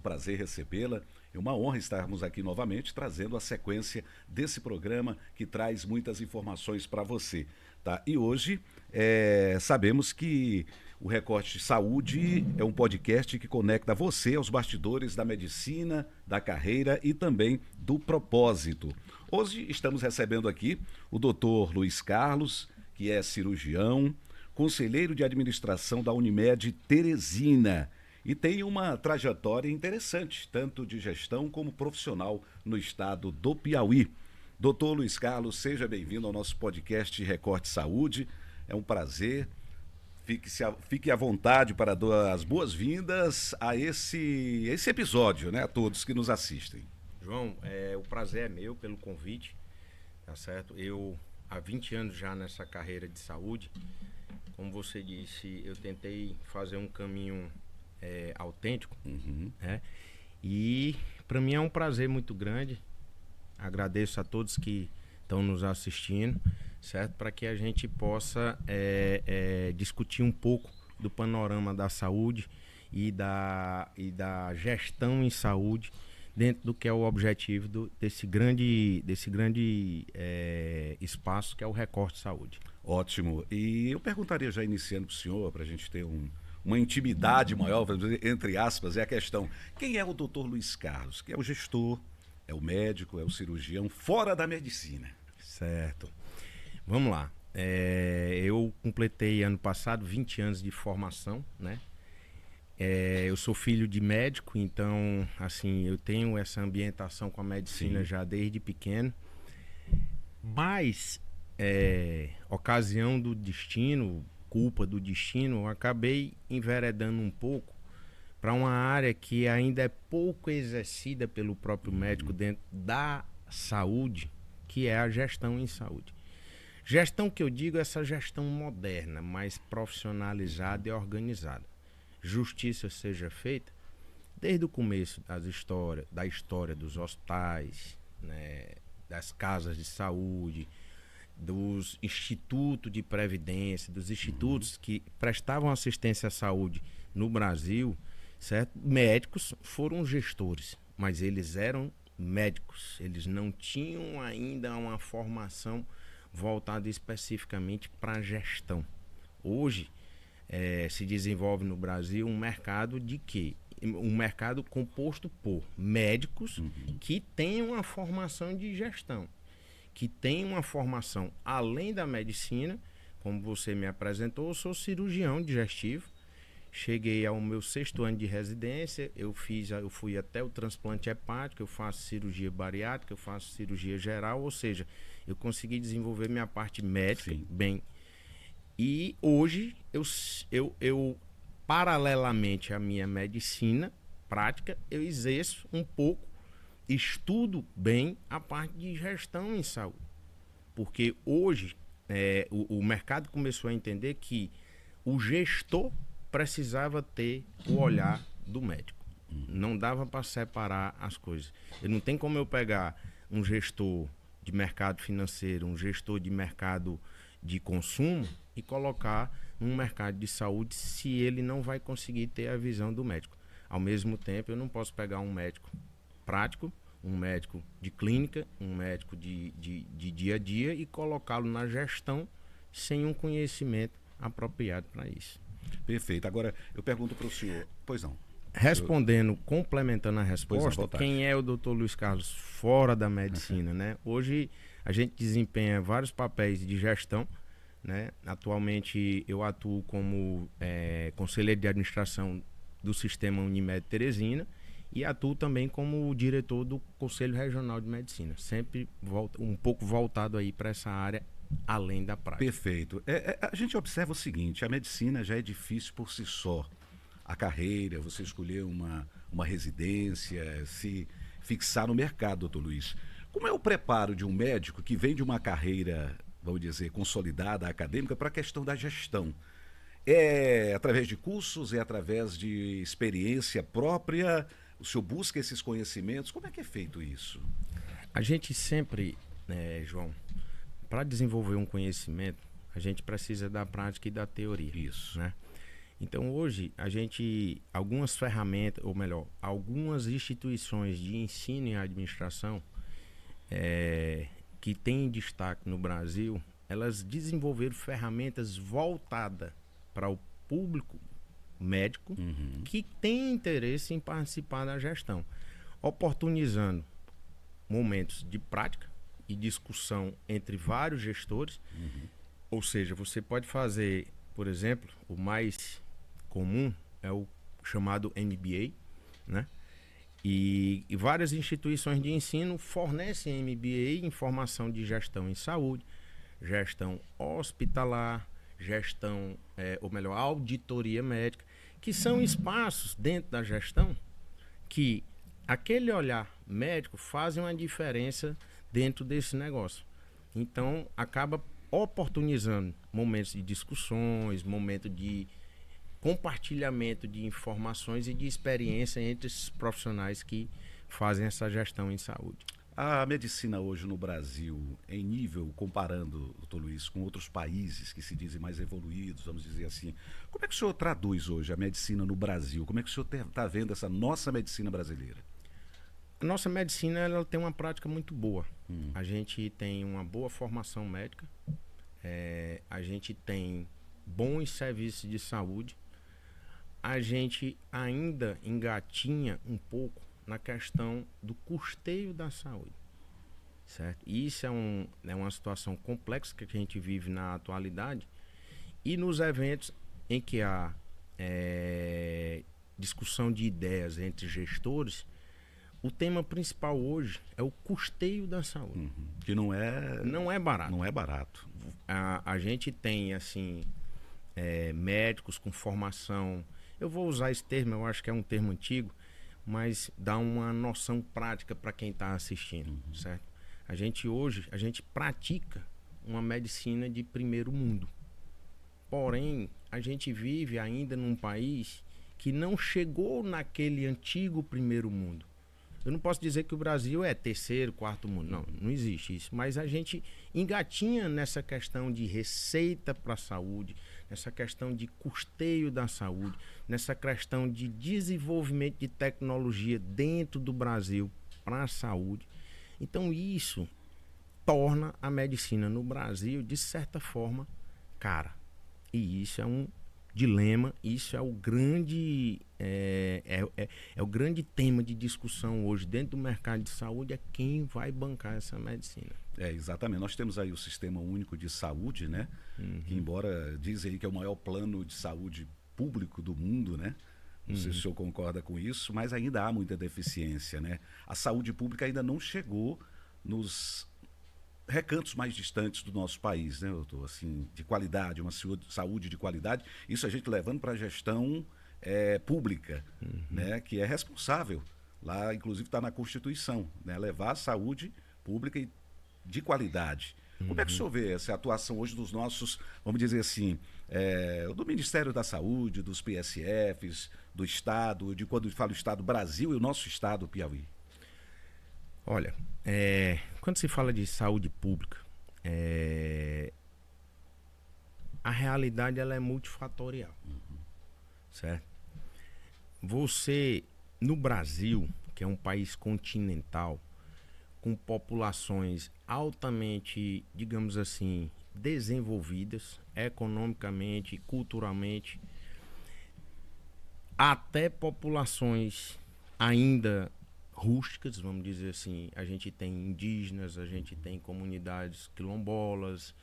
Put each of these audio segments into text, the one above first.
Prazer recebê-la. É uma honra estarmos aqui novamente trazendo a sequência desse programa que traz muitas informações para você. Tá? E hoje sabemos que o Recorte Saúde é um podcast que conecta você aos bastidores da medicina, da carreira e também do propósito. Hoje estamos recebendo aqui o Dr. Luiz Carlos, que é cirurgião, conselheiro de administração da Unimed Teresina. E tem uma trajetória interessante, tanto de gestão como profissional no estado do Piauí. Doutor Luiz Carlos, seja bem-vindo ao nosso podcast Recorte Saúde. É um prazer. Fique à vontade para dar as boas-vindas a esse episódio, né, a todos que nos assistem. João, o prazer é meu pelo convite, tá certo? Eu, há 20 anos já nessa carreira de saúde, como você disse, eu tentei fazer um caminho autêntico, né? E para mim é um prazer muito grande. Agradeço a todos que estão nos assistindo, certo? Para que a gente possa discutir um pouco do panorama da saúde e da gestão em saúde dentro do que é o objetivo desse grande espaço que é o Recorte Saúde. Ótimo. E eu perguntaria já iniciando para o senhor, para a gente ter uma intimidade maior, entre aspas, é a questão: quem é o doutor Luiz Carlos? Que é o gestor, é o médico, é o cirurgião, fora da medicina. Certo. Vamos lá. Eu completei ano passado 20 anos de formação, né? Eu sou filho de médico, então, assim, eu tenho essa ambientação com a medicina já desde pequeno. Mas, ocasião do destino, culpa do destino, eu acabei enveredando um pouco para uma área que ainda é pouco exercida pelo próprio médico dentro da saúde, que é a gestão em saúde. Gestão que eu digo é essa gestão moderna, mais profissionalizada e organizada. Justiça seja feita desde o começo da história dos hospitais, né, das casas de saúde, dos institutos de previdência, dos institutos que prestavam assistência à saúde no Brasil, certo? Médicos foram gestores, mas eles eram médicos, eles não tinham ainda uma formação voltada especificamente para a gestão. Hoje se desenvolve no Brasil um mercado de quê? Um mercado composto por médicos que têm uma formação de gestão, que têm uma formação além da medicina. Como você me apresentou, eu sou cirurgião digestivo. Cheguei ao meu 6º ano de residência, eu fui até o transplante hepático, eu faço cirurgia bariátrica, eu faço cirurgia geral, ou seja, eu consegui desenvolver minha parte médica bem. E hoje eu paralelamente à minha medicina prática, eu exerço um pouco, estudo bem a parte de gestão em saúde. Porque hoje o mercado começou a entender que o gestor precisava ter o olhar do médico. Não dava para separar as coisas. Não tem como eu pegar um gestor de mercado financeiro, um gestor de mercado de consumo e colocar num mercado de saúde se ele não vai conseguir ter a visão do médico. Ao mesmo tempo, eu não posso pegar um médico prático, um médico de clínica, um médico de dia a dia e colocá-lo na gestão sem um conhecimento apropriado para isso. Perfeito. Agora, eu pergunto para o senhor, pois não. Respondendo, complementando a resposta, quem é o Dr. Luiz Carlos fora da medicina, né? Hoje a gente desempenha vários papéis de gestão, né? Atualmente eu atuo como conselheiro de administração do sistema Unimed Teresina e atuo também como diretor do Conselho Regional de Medicina, sempre um pouco voltado aí para essa área além da prática. Perfeito. A gente observa o seguinte: a medicina já é difícil por si só. A carreira, você escolher uma residência, se fixar no mercado, doutor Luiz. Como é o preparo de um médico que vem de uma carreira, vamos dizer, consolidada, acadêmica, para a questão da gestão? É através de cursos, é através de experiência própria? O senhor busca esses conhecimentos? Como é que é feito isso? A gente sempre, João, para desenvolver um conhecimento, a gente precisa da prática e da teoria. Isso. Né? Então hoje algumas ferramentas, ou melhor, algumas instituições de ensino e administração que têm destaque no Brasil, elas desenvolveram ferramentas voltadas para o público médico que tem interesse em participar da gestão, oportunizando momentos de prática e discussão entre vários gestores. Ou seja, você pode fazer, por exemplo, o mais comum é o chamado MBA, né? E várias instituições de ensino fornecem MBA em formação de gestão em saúde, gestão hospitalar, gestão, ou melhor, auditoria médica, que são espaços dentro da gestão que aquele olhar médico faz uma diferença dentro desse negócio. Então, acaba oportunizando momentos de discussões, momentos de compartilhamento de informações e de experiência entre esses profissionais que fazem essa gestão em saúde. A medicina hoje no Brasil, em nível, comparando, doutor Luiz, com outros países que se dizem mais evoluídos, vamos dizer assim, como é que o senhor traduz hoje a medicina no Brasil? Como é que o senhor está vendo essa nossa medicina brasileira? A nossa medicina ela tem uma prática muito boa. A gente tem uma boa formação médica, a gente tem bons serviços de saúde, a gente ainda engatinha um pouco na questão do custeio da saúde, certo? E isso é uma situação complexa que a gente vive na atualidade, e nos eventos em que há discussão de ideias entre gestores, o tema principal hoje é o custeio da saúde. Que não é barato. Não é barato. A gente tem assim médicos com formação, eu vou usar esse termo, eu acho que é um termo antigo, mas dá uma noção prática para quem está assistindo, certo? A gente pratica uma medicina de primeiro mundo. Porém, a gente vive ainda num país que não chegou naquele antigo primeiro mundo. Eu não posso dizer que o Brasil é terceiro, quarto mundo. Não existe isso. Mas a gente engatinha nessa questão de receita para a saúde, nessa questão de custeio da saúde, nessa questão de desenvolvimento de tecnologia dentro do Brasil para a saúde. Então isso torna a medicina no Brasil, de certa forma, cara. E isso é um dilema, isso é o grande o grande tema de discussão hoje dentro do mercado de saúde, é quem vai bancar essa medicina. Exatamente. Nós temos aí o Sistema Único de Saúde, né? Que embora dizem aí que é o maior plano de saúde público do mundo, né? Não sei se o senhor concorda com isso, mas ainda há muita deficiência, né? A saúde pública ainda não chegou nos recantos mais distantes do nosso país, né, doutor? Assim, de qualidade, uma saúde de qualidade. Isso a gente levando para a gestão pública, né, que é responsável. Lá, inclusive, está na Constituição, né, levar a saúde pública de qualidade. Como é que o senhor vê essa atuação hoje dos nossos, vamos dizer assim, do Ministério da Saúde, dos PSFs, do Estado, de quando fala o Estado Brasil e o nosso Estado Piauí? Olha, quando se fala de saúde pública, a realidade ela é multifatorial, certo? Você, no Brasil, que é um país continental, com populações altamente, digamos assim, desenvolvidas, economicamente, culturalmente, até populações ainda rústicas, vamos dizer assim, a gente tem indígenas, a gente tem comunidades quilombolas,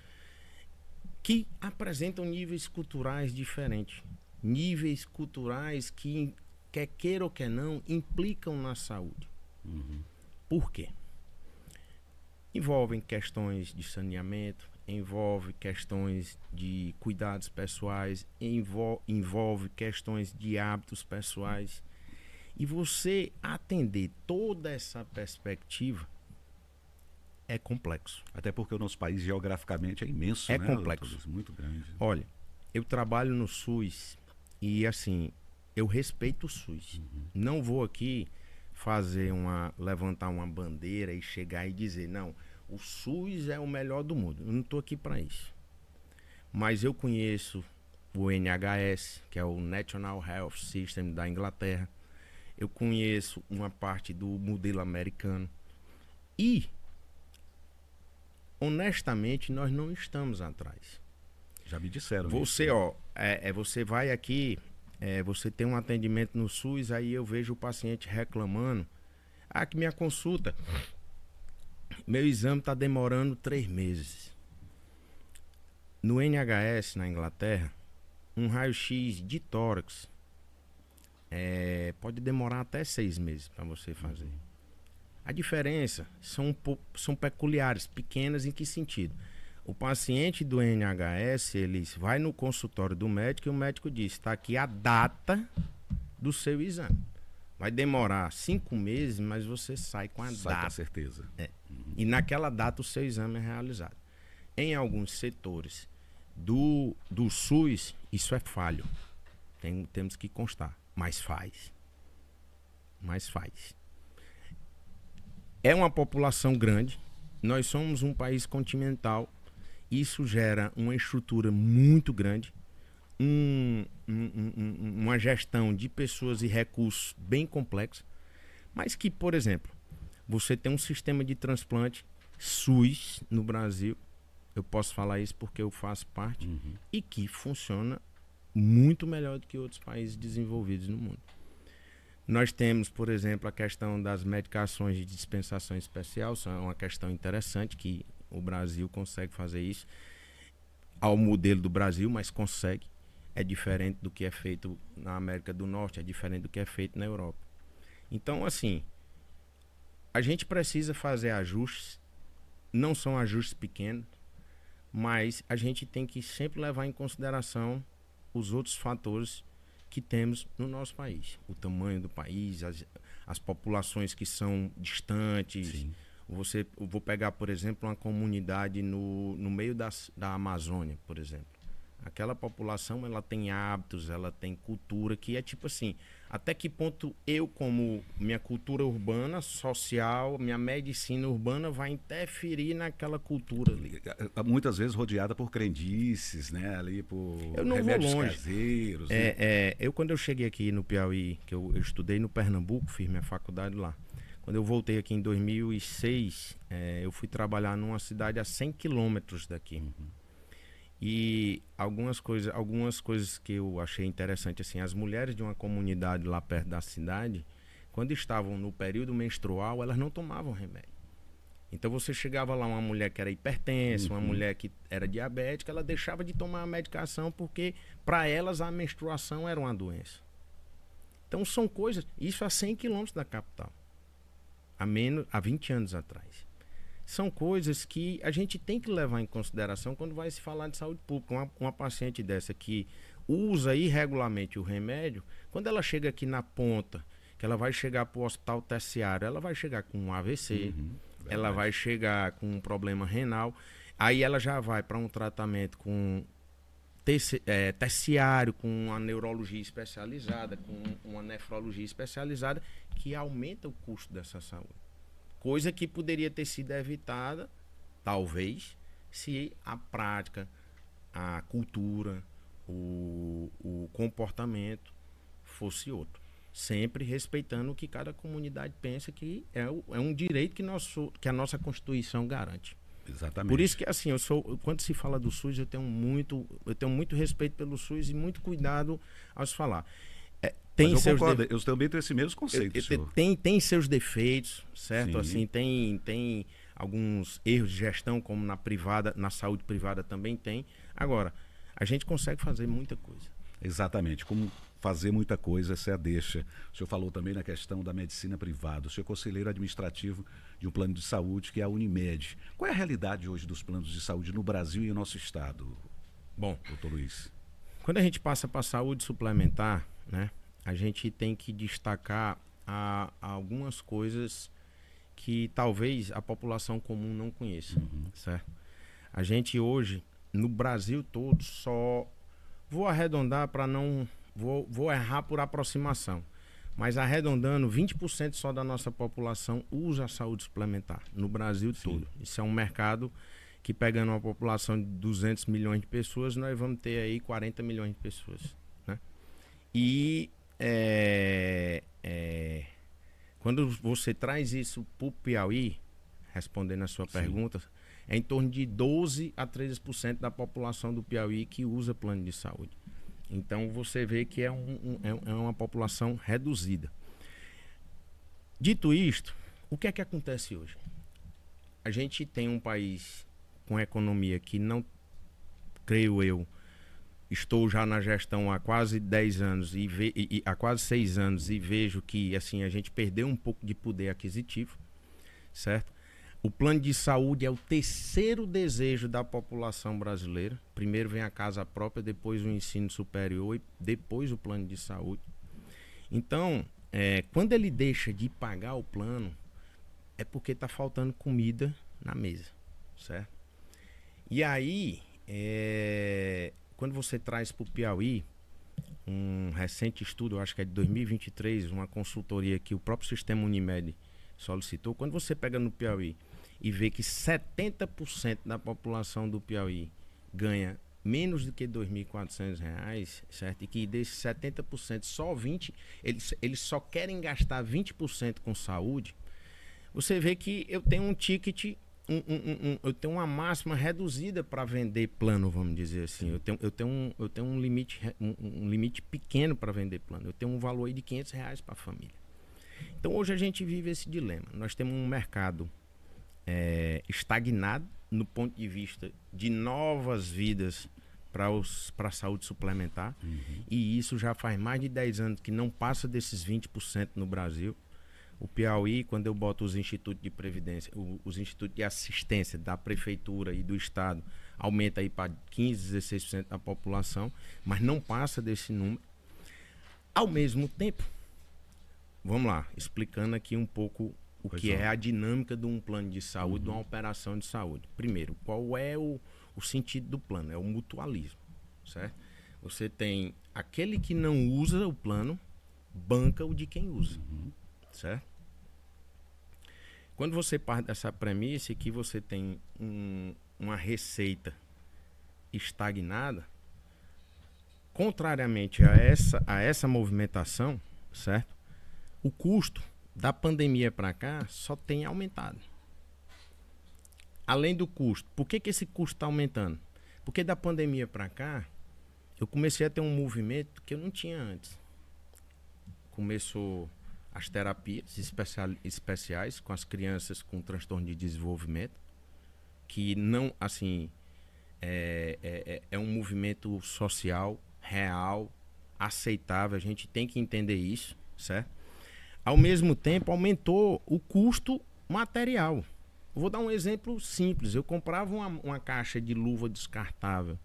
que apresentam níveis culturais diferentes. Níveis culturais que, quer queira ou quer não, implicam na saúde. Por quê? Envolvem questões de saneamento, envolve questões de cuidados pessoais, envolve questões de hábitos pessoais. E você atender toda essa perspectiva é complexo. Até porque o nosso país geograficamente é imenso, né? É complexo. Doutor? Muito grande. Olha, eu trabalho no SUS e assim, eu respeito o SUS. Não vou aqui levantar uma bandeira e chegar e dizer, não, o SUS é o melhor do mundo. Eu não estou aqui para isso. Mas eu conheço o NHS, que é o National Health System da Inglaterra. Eu conheço uma parte do modelo americano. E, honestamente, nós não estamos atrás. Já me disseram Você, isso. você vai aqui, você tem um atendimento no SUS, aí eu vejo o paciente reclamando. Que minha consulta, meu exame está demorando 3 meses. No NHS, na Inglaterra, um raio-x de tórax pode demorar até 6 meses para você fazer. A diferença são peculiares, pequenas em que sentido? O paciente do NHS, ele vai no consultório do médico e o médico diz, está aqui a data do seu exame. Vai demorar 5 meses, mas você sai com a data. Sai com certeza. E naquela data o seu exame é realizado. Em alguns setores do SUS, isso é falho. Temos que constar. Mas faz. É uma população grande. Nós somos um país continental. Isso gera uma estrutura muito grande. Uma gestão de pessoas e recursos bem complexa. Mas que, por exemplo, você tem um sistema de transplante SUS no Brasil. Eu posso falar isso porque eu faço parte. E que funciona muito melhor do que outros países desenvolvidos no mundo. Nós temos, por exemplo, a questão das medicações de dispensação especial. Isso é uma questão interessante que o Brasil consegue fazer isso ao modelo do Brasil, mas consegue. É diferente do que é feito na América do Norte, é diferente do que é feito na Europa. Então, assim, a gente precisa fazer ajustes. Não são ajustes pequenos, mas a gente tem que sempre levar em consideração os outros fatores que temos no nosso país. O tamanho do país, as populações que são distantes. Sim. Eu vou pegar, por exemplo, uma comunidade no meio da Amazônia, por exemplo. Aquela população, ela tem hábitos, ela tem cultura, que é tipo assim, até que ponto eu, como minha cultura urbana, social, minha medicina urbana vai interferir naquela cultura ali. Muitas vezes rodeada por crendices, né? Ali por Eu não remédios vou longe. caseiros. Né? Quando eu cheguei aqui no Piauí, que eu estudei no Pernambuco, fiz minha faculdade lá. Quando eu voltei aqui em 2006, eu fui trabalhar numa cidade a 100 quilômetros daqui. E algumas coisas que eu achei interessante, assim, as mulheres de uma comunidade lá perto da cidade, quando estavam no período menstrual, elas não tomavam remédio. Então você chegava lá, uma mulher que era hipertensa, uma mulher que era diabética, ela deixava de tomar a medicação porque para elas a menstruação era uma doença. Então são coisas, isso a 100 quilômetros da capital, há 20 anos atrás. São coisas que a gente tem que levar em consideração quando vai se falar de saúde pública. Uma paciente dessa que usa irregularmente o remédio, quando ela chega aqui na ponta, que ela vai chegar para o hospital terciário, ela vai chegar com um AVC, ela vai chegar com um problema renal, aí ela já vai para um tratamento com terciário, com uma neurologia especializada, com uma nefrologia especializada, que aumenta o custo dessa saúde. Coisa que poderia ter sido evitada, talvez, se a prática, a cultura, o comportamento fosse outro. Sempre respeitando o que cada comunidade pensa que é um direito que a nossa Constituição garante. Exatamente. Por isso que, assim, quando se fala do SUS, eu tenho muito respeito pelo SUS e muito cuidado ao se falar. Concordo, eu também tenho esse mesmo conceito, senhor. Tem seus defeitos, certo? Sim. Assim, tem alguns erros de gestão, como na saúde privada também tem. Agora, a gente consegue fazer muita coisa. Exatamente, como fazer muita coisa, essa é a deixa. O senhor falou também na questão da medicina privada. O senhor é conselheiro administrativo de um plano de saúde que é a Unimed. Qual é a realidade hoje dos planos de saúde no Brasil e no nosso estado? Bom, doutor Luiz. Quando a gente passa para a saúde suplementar, né, a gente tem que destacar algumas coisas que talvez a população comum não conheça, certo? A gente hoje, no Brasil todo, só... Vou arredondar para não... Vou errar por aproximação. Mas arredondando, 20% só da nossa população usa a saúde suplementar no Brasil todo. Isso é um mercado que pegando uma população de 200 milhões de pessoas, nós vamos ter aí 40 milhões de pessoas, né? E quando você traz isso para o Piauí, respondendo a sua pergunta, é em torno de 12 a 13% da população do Piauí que usa plano de saúde. Então você vê que é uma população reduzida. Dito isto, o que é que acontece hoje? A gente tem um país com economia que não, creio eu, estou já na gestão há quase 10 anos e há quase 6 anos e vejo que assim a gente perdeu um pouco de poder aquisitivo, certo? O plano de saúde é o terceiro desejo da população brasileira. Primeiro vem a casa própria, depois o ensino superior e depois o plano de saúde. Então, quando ele deixa de pagar o plano, é porque está faltando comida na mesa, certo? E aí, quando você traz para o Piauí, um recente estudo, eu acho que é de 2023, uma consultoria que o próprio Sistema Unimed solicitou, quando você pega no Piauí e vê que 70% da população do Piauí ganha menos do que R$ 2.400, certo? E que desses 70%, só 20%, eles só querem gastar 20% com saúde, você vê que eu tenho um ticket, eu tenho uma máxima reduzida para vender plano, vamos dizer assim. Eu tenho um limite pequeno para vender plano. Eu tenho um valor aí de R$ 500 para a família. Então hoje a gente vive esse dilema. Nós temos um mercado estagnado no ponto de vista de novas vidas para a saúde suplementar. E isso já faz mais de 10 anos que não passa desses 20% no Brasil. O Piauí, quando eu boto os institutos de previdência, os institutos de assistência da prefeitura e do estado, aumenta aí para 15, 16% da população, mas não passa desse número. Ao mesmo tempo, vamos lá, explicando aqui um pouco o que é a dinâmica de um plano de saúde, de uma operação de saúde. Primeiro, qual é o sentido do plano? É o mutualismo, certo? Você tem aquele que não usa o plano, banca o de quem usa. Certo? Quando você parte dessa premissa que você tem uma receita estagnada, contrariamente a essa movimentação, certo? O custo da pandemia para cá só tem aumentado. Além do custo, por que esse custo está aumentando? Porque da pandemia para cá, eu comecei a ter um movimento que eu não tinha antes. Começou as terapias especiais com as crianças com transtorno de desenvolvimento, que não, assim, é um movimento social, real, aceitável, a gente tem que entender isso, certo? Ao mesmo tempo, aumentou o custo material. Vou dar um exemplo simples, eu comprava uma caixa de luva descartável,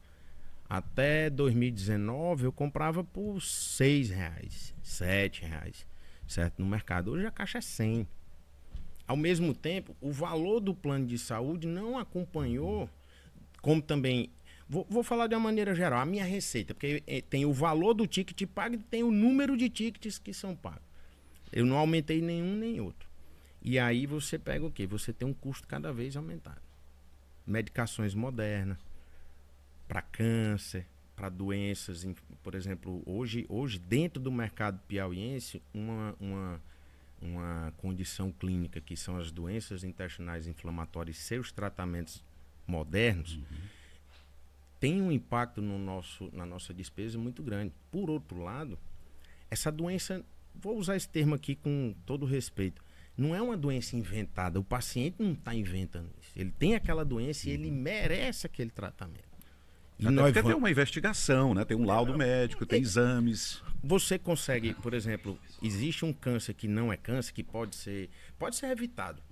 até 2019 eu comprava por R$ 6, R$ 7, certo? No mercado. Hoje a caixa é 100. Ao mesmo tempo, o valor do plano de saúde não acompanhou, como também... Vou falar de uma maneira geral, a minha receita, porque tem o valor do ticket pago e tem o número de tickets que são pagos. Eu não aumentei nenhum nem outro. E aí você pega o quê? Você tem um custo cada vez aumentado. Medicações modernas, para câncer, para doenças, por exemplo, hoje dentro do mercado piauiense, uma condição clínica que são as doenças intestinais inflamatórias e seus tratamentos modernos, tem um impacto na nossa despesa muito grande. Por outro lado, essa doença, vou usar esse termo aqui com todo respeito, não é uma doença inventada, o paciente não está inventando isso. Ele tem aquela doença e ele merece aquele tratamento. E até porque tem uma investigação, né? Tem um laudo médico, tem exames. Você consegue, por exemplo, existe um câncer que não é câncer, que pode ser evitado.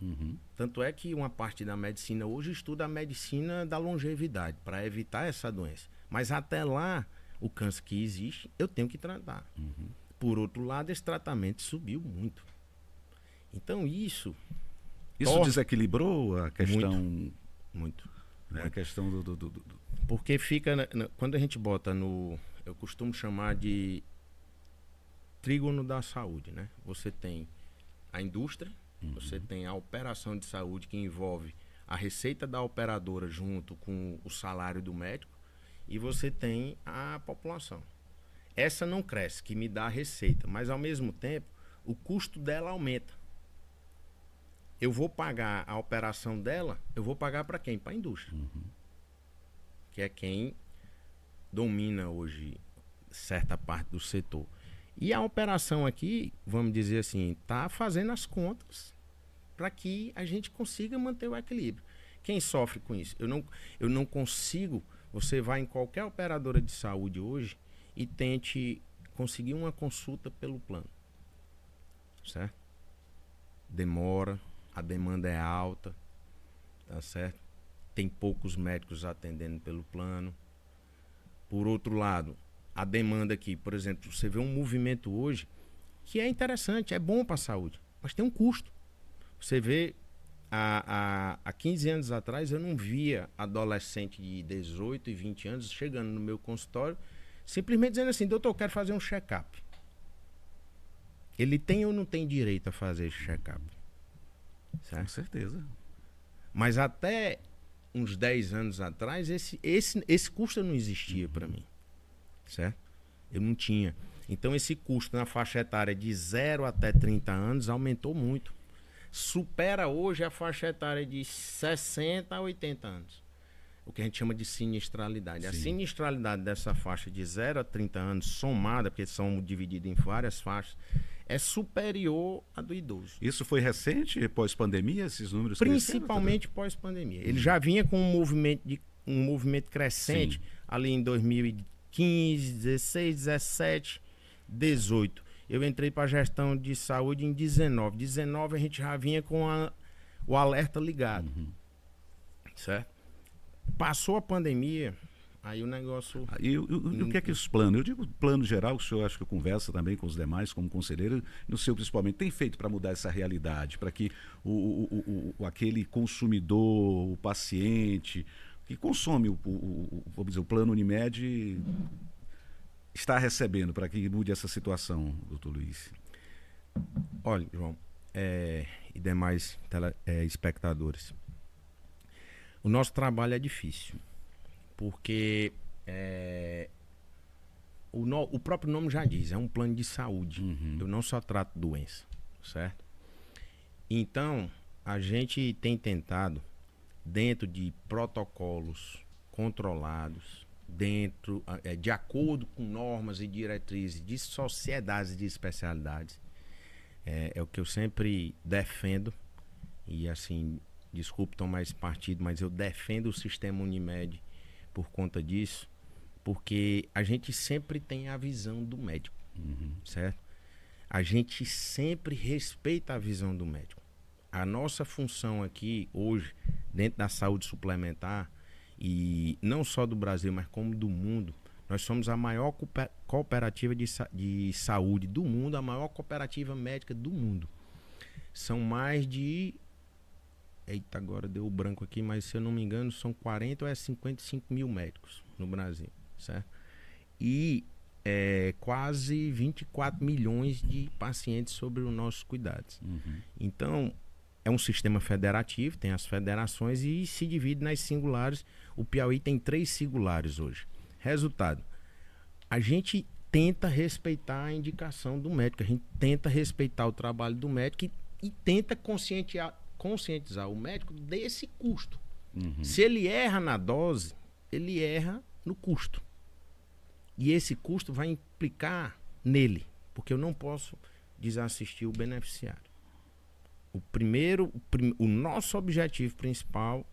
Tanto é que uma parte da medicina hoje estuda a medicina da longevidade, para evitar essa doença. Mas até lá, o câncer que existe, eu tenho que tratar. Por outro lado, esse tratamento subiu muito. Então isso desequilibrou a questão... Muito. Né? A questão Porque fica, quando a gente bota eu costumo chamar de trígono da saúde, né? Você tem a indústria, você tem a operação de saúde que envolve a receita da operadora junto com o salário do médico e você tem a população. Essa não cresce, que me dá a receita, mas ao mesmo tempo o custo dela aumenta. Eu vou pagar a operação dela, eu vou pagar para quem? Para a indústria. Que é quem domina hoje certa parte do setor. E a operação aqui, vamos dizer assim, está fazendo as contas para que a gente consiga manter o equilíbrio. Quem sofre com isso? Eu não consigo. Você vai em qualquer operadora de saúde hoje e tente conseguir uma consulta pelo plano. Certo? Demora, a demanda é alta, tá certo? Tem poucos médicos atendendo pelo plano. Por outro lado, a demanda aqui, por exemplo, você vê um movimento hoje que é interessante, é bom para a saúde, mas tem um custo. Você vê, há 15 anos atrás, eu não via adolescente de 18 e 20 anos chegando no meu consultório, simplesmente dizendo assim: doutor, eu quero fazer um check-up. Ele tem ou não tem direito a fazer esse check-up? Com certeza. Mas até uns 10 anos atrás, esse custo não existia para mim. Certo? Eu não tinha. Então esse custo na faixa etária de 0 até 30 anos aumentou muito. Supera hoje a faixa etária de 60 a 80 anos. O que a gente chama de sinistralidade. Sim. A sinistralidade dessa faixa de 0 a 30 anos somada, porque são divididas em várias faixas, é superior à do idoso. Isso foi recente, pós-pandemia, esses números? Principalmente pós-pandemia. Ele já vinha com um movimento crescente. Sim. Ali em 2015, 16, 17, 18. Eu entrei para a gestão de saúde em 19. 19 a gente já vinha com o alerta ligado. Certo? Passou a pandemia, aí o negócio... E o que é que os planos? Eu digo plano geral, que o senhor acho que conversa também com os demais, como conselheiro, no seu principalmente, tem feito para mudar essa realidade, para que aquele consumidor, o paciente, que consome vamos dizer, o plano Unimed está recebendo, para que mude essa situação, doutor Luiz? Olha, João, e demais espectadores, o nosso trabalho é difícil, porque o próprio nome já diz, é um plano de saúde. Eu não só trato doença, certo? Então, a gente tem tentado, dentro de protocolos controlados, de acordo com normas e diretrizes de sociedades de especialidades, é o que eu sempre defendo, e assim, desculpe tomar mais partido, mas eu defendo o sistema Unimed por conta disso, porque a gente sempre tem a visão do médico, certo? A gente sempre respeita a visão do médico. A nossa função aqui, hoje, dentro da saúde suplementar, e não só do Brasil, mas como do mundo, nós somos a maior cooperativa de saúde do mundo, a maior cooperativa médica do mundo. São mais de... Eita, agora deu o branco aqui, mas se eu não me engano, são 40 ou 55 mil médicos no Brasil, certo? E quase 24 milhões de pacientes sob os nossos cuidados. Então, é um sistema federativo, tem as federações e se divide nas singulares. O Piauí tem 3 singulares hoje. Resultado, a gente tenta respeitar a indicação do médico, a gente tenta respeitar o trabalho do médico e tenta conscientizar o médico desse custo. Se ele erra na dose, ele erra no custo. E esse custo vai implicar nele, porque eu não posso desassistir o beneficiário. O nosso objetivo principal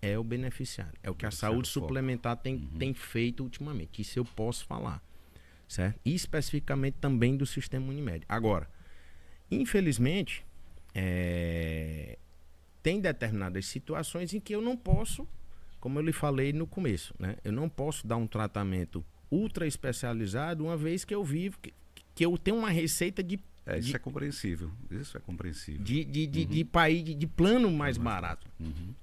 é o beneficiário. É o que a saúde suplementar tem feito ultimamente. Isso eu posso falar. Certo? E especificamente também do sistema Unimed. Agora, infelizmente, tem determinadas situações em que eu não posso, como eu lhe falei no começo, né? Eu não posso dar um tratamento ultra especializado, uma vez que eu vivo, que eu tenho uma receita isso é compreensível. Isso é compreensível. De plano mais barato.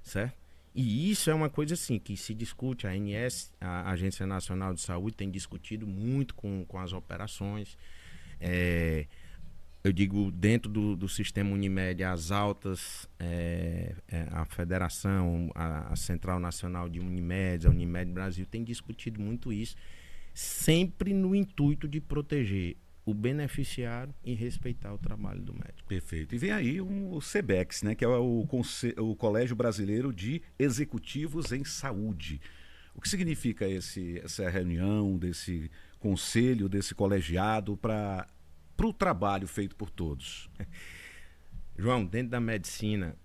Certo? E isso é uma coisa assim que se discute. A ANS, a Agência Nacional de Saúde, tem discutido muito com as operações. eu digo dentro do sistema Unimed, as altas, a federação, a Central Nacional de Unimed, a Unimed Brasil, tem discutido muito isso, sempre no intuito de proteger o beneficiário e respeitar o trabalho do médico. Perfeito. E vem aí o CBEX, né, que é o Colégio Brasileiro de Executivos em Saúde. O que significa essa reunião, desse conselho, desse colegiado para o trabalho feito por todos? João, dentro da medicina,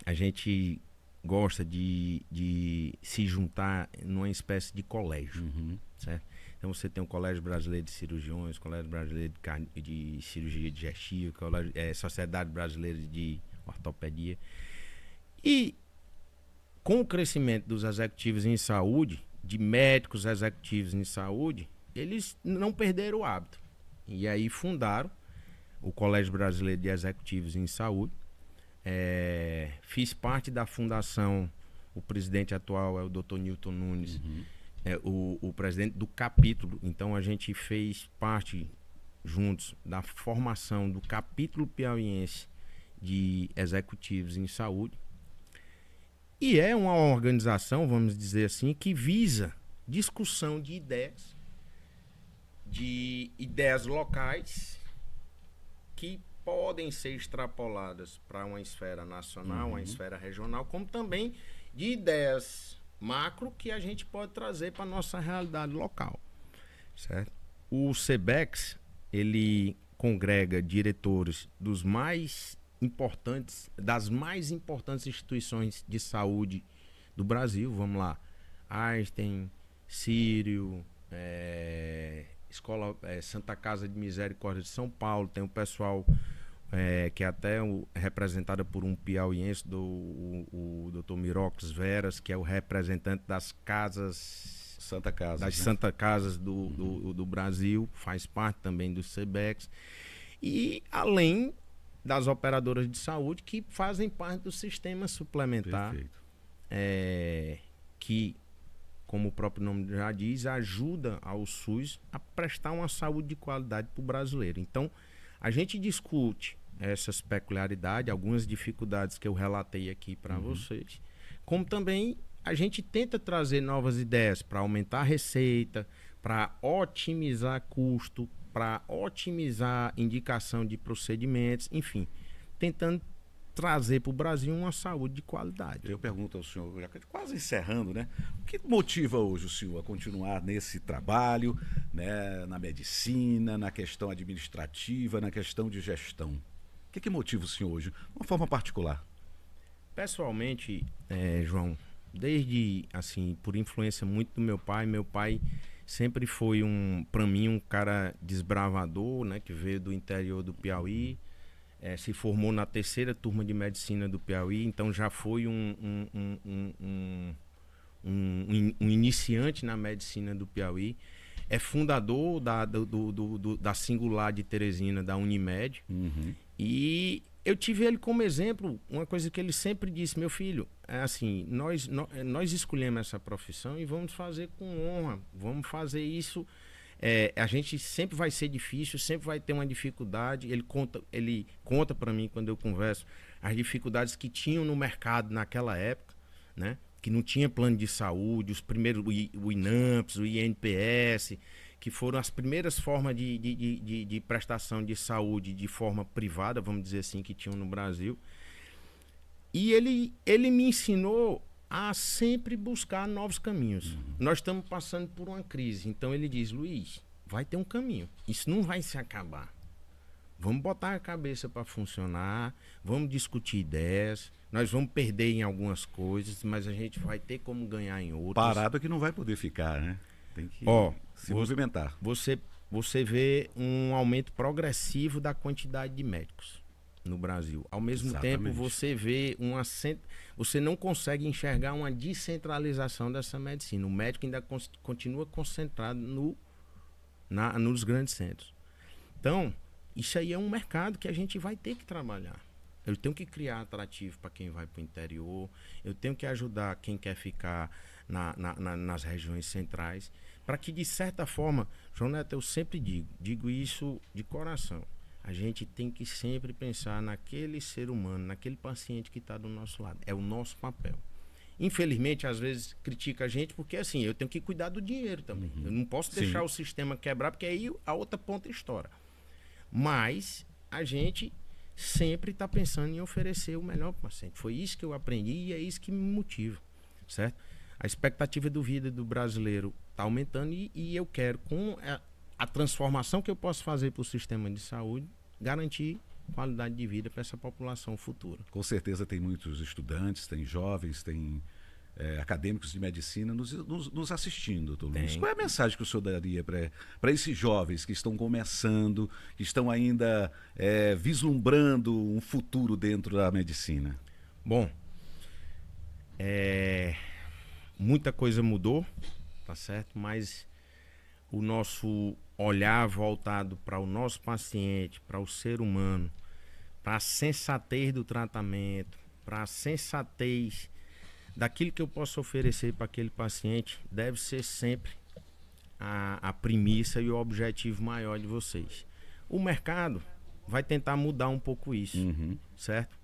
a gente gosta de se juntar numa espécie de colégio, certo? Então você tem o Colégio Brasileiro de Cirurgiões, Colégio Brasileiro de Cirurgia Digestiva, Sociedade Brasileira de Ortopedia. E com o crescimento dos executivos em saúde, de médicos executivos em saúde, eles não perderam o hábito. E aí fundaram o Colégio Brasileiro de Executivos em Saúde. Fiz parte da fundação, o presidente atual é o Dr. Newton Nunes, o presidente do capítulo. Então a gente fez parte juntos da formação do capítulo piauiense de executivos em saúde. E é uma organização, vamos dizer assim, que visa discussão de ideias locais que podem ser extrapoladas para uma esfera nacional, uma esfera regional, como também de ideias macro que a gente pode trazer para a nossa realidade local, certo? O CBEX, ele congrega diretores das mais importantes instituições de saúde do Brasil. Vamos lá, Einstein, Sírio, Santa Casa de Misericórdia de São Paulo, tem o pessoal que é até representada por um piauiense, o Dr. Mirocles Veras, que é o representante das casas Santa Casa, das Santa Casas do Brasil, faz parte também do CBEX, e além das operadoras de saúde que fazem parte do sistema suplementar, que, como o próprio nome já diz, ajuda ao SUS a prestar uma saúde de qualidade para o brasileiro. Então, a gente discute essas peculiaridades, algumas dificuldades que eu relatei aqui para vocês, como também a gente tenta trazer novas ideias para aumentar a receita, para otimizar custo, para otimizar indicação de procedimentos, enfim, tentando trazer para o Brasil uma saúde de qualidade. Eu pergunto ao senhor, já quase encerrando, né? O que motiva hoje o senhor a continuar nesse trabalho, né, na medicina, na questão administrativa, na questão de gestão? O que motiva o senhor hoje, de uma forma particular? Pessoalmente, João, desde, assim, por influência muito do meu pai sempre foi para mim, um cara desbravador, né, que veio do interior do Piauí, se formou na 3ª turma de medicina do Piauí, então já foi um iniciante na medicina do Piauí, é fundador da Singular de Teresina, da Unimed, e eu tive ele como exemplo, uma coisa que ele sempre disse: meu filho, assim, nós escolhemos essa profissão e vamos fazer com honra, vamos fazer isso. A gente sempre vai ser difícil, sempre vai ter uma dificuldade. Ele conta para mim, quando eu converso, as dificuldades que tinham no mercado naquela época, né? Que não tinha plano de saúde, os primeiros, o INAMPS, o INPS, que foram as primeiras formas de prestação de saúde de forma privada, vamos dizer assim, que tinham no Brasil. E ele me ensinou a sempre buscar novos caminhos. Nós estamos passando por uma crise, então ele diz: Luiz, vai ter um caminho, isso não vai se acabar. Vamos botar a cabeça para funcionar, vamos discutir ideias, nós vamos perder em algumas coisas, mas a gente vai ter como ganhar em outras. Parado que não vai poder ficar, né? Tem que se movimentar. Você vê um aumento progressivo da quantidade de médicos no Brasil. Ao mesmo tempo, você vê você não consegue enxergar uma descentralização dessa medicina. O médico ainda continua concentrado nos grandes centros. Então, isso aí é um mercado que a gente vai ter que trabalhar. Eu tenho que criar atrativo para quem vai para o interior, eu tenho que ajudar quem quer ficar nas regiões centrais, para que, de certa forma, João Neto, eu sempre digo isso de coração, a gente tem que sempre pensar naquele ser humano, naquele paciente que está do nosso lado. É o nosso papel. Infelizmente, às vezes critica a gente porque assim, eu tenho que cuidar do dinheiro também. Eu não posso deixar o sistema quebrar, porque aí a outra ponta estoura. Mas a gente sempre está pensando em oferecer o melhor para o paciente. Foi isso que eu aprendi e é isso que me motiva, certo? A expectativa de vida do brasileiro está aumentando e eu quero, com a transformação que eu posso fazer para o sistema de saúde, garantir qualidade de vida para essa população futura. Com certeza tem muitos estudantes, tem jovens, tem acadêmicos de medicina nos assistindo, doutor Luiz. Qual é a mensagem que o senhor daria para esses jovens que estão começando, que estão ainda vislumbrando um futuro dentro da medicina? Bom, muita coisa mudou, tá certo? Mas o nosso olhar voltado para o nosso paciente, para o ser humano, para a sensatez do tratamento, para a sensatez daquilo que eu posso oferecer para aquele paciente, deve ser sempre a premissa e o objetivo maior de vocês. O mercado vai tentar mudar um pouco isso, certo?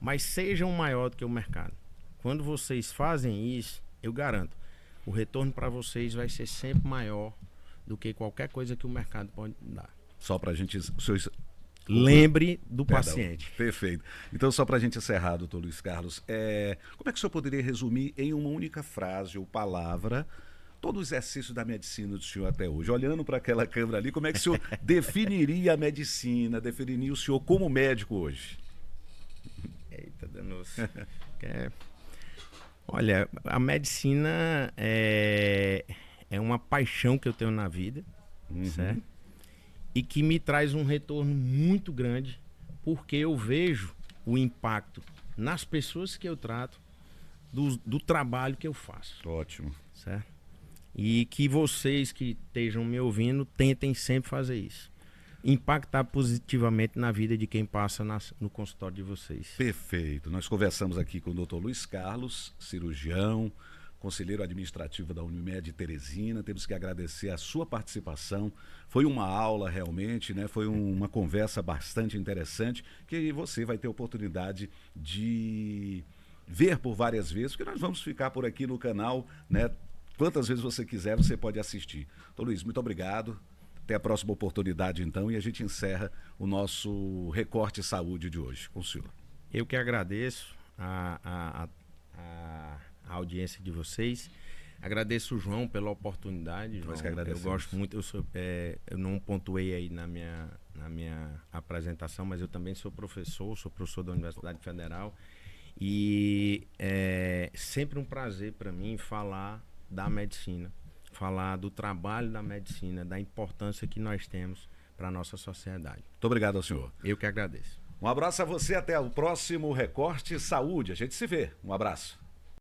Mas sejam maior do que o mercado. Quando vocês fazem isso, eu garanto, o retorno para vocês vai ser sempre maior do que qualquer coisa que o mercado pode dar. Só para a gente... Lembre do paciente. Perfeito. Então, só para a gente encerrar, doutor Luiz Carlos, como é que o senhor poderia resumir em uma única frase ou palavra todo o exercício da medicina do senhor até hoje? Olhando para aquela câmera ali, como é que o senhor definiria a medicina, definiria o senhor como médico hoje? Eita, danoso. Olha, a medicina é uma paixão que eu tenho na vida, certo? E que me traz um retorno muito grande, porque eu vejo o impacto nas pessoas que eu trato, do trabalho que eu faço. Ótimo. Certo? E que vocês que estejam me ouvindo tentem sempre fazer isso. Impactar positivamente na vida de quem passa no consultório de vocês. Perfeito. Nós conversamos aqui com o doutor Luiz Carlos, cirurgião, conselheiro administrativo da Unimed Teresina. Temos que agradecer a sua participação. Foi uma aula realmente, né? Foi uma conversa bastante interessante que você vai ter oportunidade de ver por várias vezes, porque nós vamos ficar por aqui no canal, né? Quantas vezes você quiser, você pode assistir. Então, Luiz, muito obrigado. Até a próxima oportunidade, então, e a gente encerra o nosso Recorte Saúde de hoje com o senhor. Eu que agradeço a audiência de vocês. Agradeço o João pela oportunidade. João, eu gosto muito, eu não pontuei aí na minha apresentação, mas eu também sou professor da Universidade Federal e é sempre um prazer para mim falar da medicina, falar do trabalho da medicina, da importância que nós temos para a nossa sociedade. Muito obrigado ao senhor. Eu que agradeço. Um abraço a você, até o próximo Recorte Saúde. A gente se vê. Um abraço.